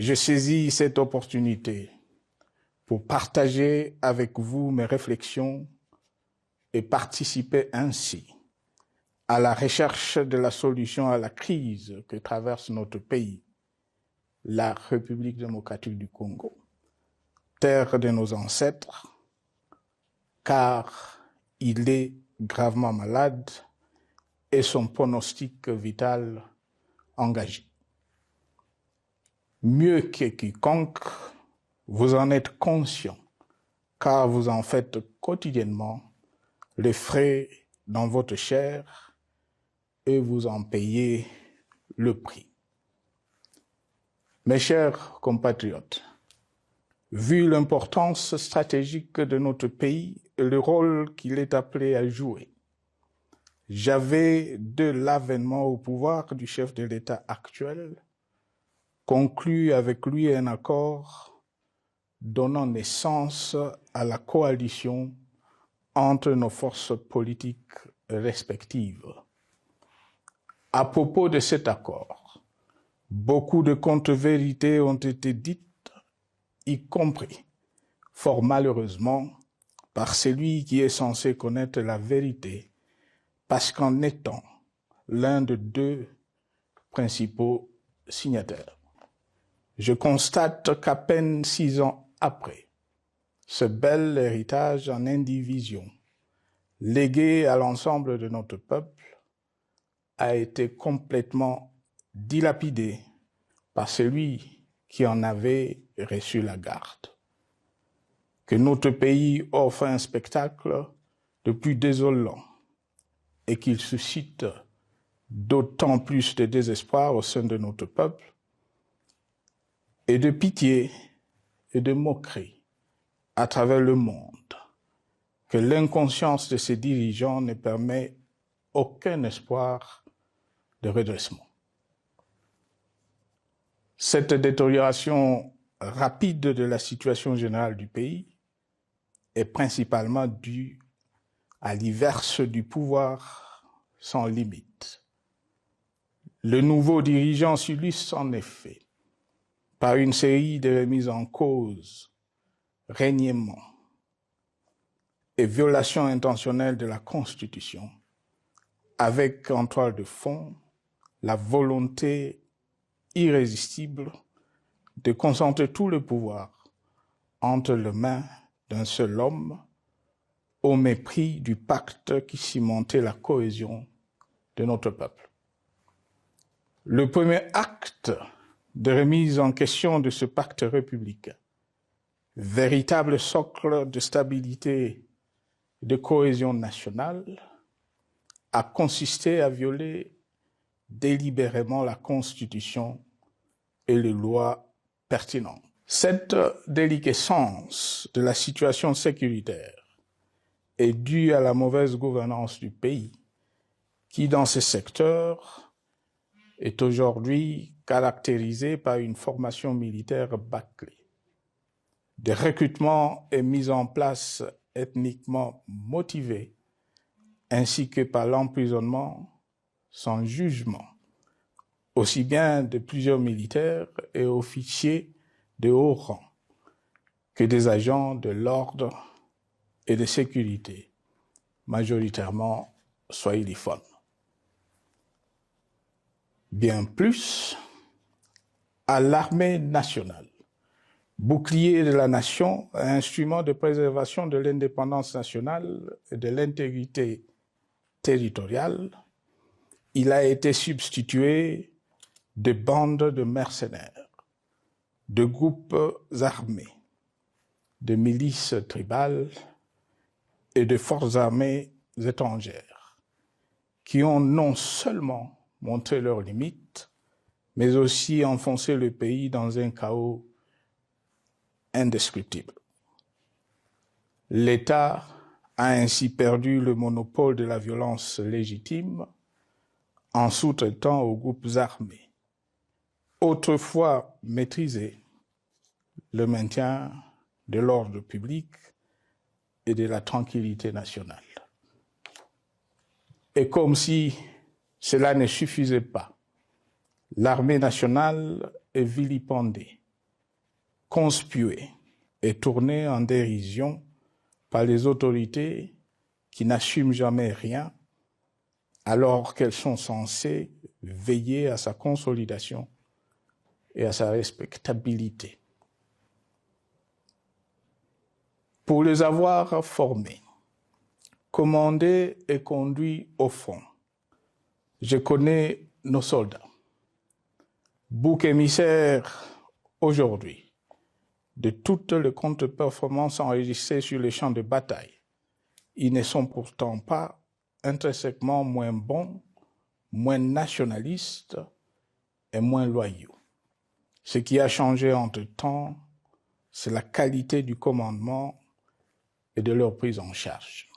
Je saisis cette opportunité pour partager avec vous mes réflexions et participer ainsi à la recherche de la solution à la crise que traverse notre pays, la République démocratique du Congo, terre de nos ancêtres, car il est gravement malade et son pronostic vital engagé. Mieux que quiconque, vous en êtes conscient, car vous en faites quotidiennement les frais dans votre chair et vous en payez le prix. Mes chers compatriotes, vu l'importance stratégique de notre pays et le rôle qu'il est appelé à jouer, j'avais, de l'avènement au pouvoir du chef de l'État actuel, conclu avec lui un accord donnant naissance à la coalition entre nos forces politiques respectives. À propos de cet accord, beaucoup de contre-vérités ont été dites, y compris, fort malheureusement, par celui qui est censé connaître la vérité, parce qu'en étant l'un de deux principaux signataires. Je constate qu'à peine 6 ans après, ce bel héritage en indivision, légué à l'ensemble de notre peuple, a été complètement dilapidé par celui qui en avait reçu la garde. Que notre pays offre un spectacle de plus désolant et qu'il suscite d'autant plus de désespoir au sein de notre peuple et de pitié et de moquerie à travers le monde, que l'inconscience de ses dirigeants ne permet aucun espoir de redressement. Cette détérioration rapide de la situation générale du pays est principalement due à l'inverse du pouvoir sans limite. Le nouveau dirigeant s'illustre en effet par une série de remises en cause, reniements et violations intentionnelles de la Constitution, avec en toile de fond la volonté irrésistible de concentrer tout le pouvoir entre les mains d'un seul homme au mépris du pacte qui cimentait la cohésion de notre peuple. Le premier acte de remise en question de ce pacte républicain, véritable socle de stabilité et de cohésion nationale, a consisté à violer délibérément la Constitution et les lois pertinentes. Cette déliquescence de la situation sécuritaire est due à la mauvaise gouvernance du pays, qui dans ce secteur est aujourd'hui caractérisé par une formation militaire bâclée, des recrutements et mises en place ethniquement motivés, ainsi que par l'emprisonnement sans jugement, aussi bien de plusieurs militaires et officiers de haut rang que des agents de l'ordre et de sécurité, majoritairement swahiliphones. Bien plus, à l'armée nationale, bouclier de la nation, instrument de préservation de l'indépendance nationale et de l'intégrité territoriale, il a été substitué de bandes de mercenaires, de groupes armés, de milices tribales et de forces armées étrangères, qui ont non seulement montré leurs limites, mais aussi enfoncé le pays dans un chaos indescriptible. L'État a ainsi perdu le monopole de la violence légitime en sous-traitant aux groupes armés, autrefois maîtrisés, le maintien de l'ordre public et de la tranquillité nationale. Et comme si cela ne suffisait pas, l'armée nationale est vilipendée conspués et tournés en dérision par les autorités qui n'assument jamais rien alors qu'elles sont censées veiller à sa consolidation et à sa respectabilité. Pour les avoir formés, commandés et conduits au front, je connais nos soldats, boucs émissaires aujourd'hui de toutes les contre-performances enregistrées sur les champs de bataille. Ils ne sont pourtant pas intrinsèquement moins bons, moins nationalistes et moins loyaux. Ce qui a changé entre-temps, c'est la qualité du commandement et de leur prise en charge.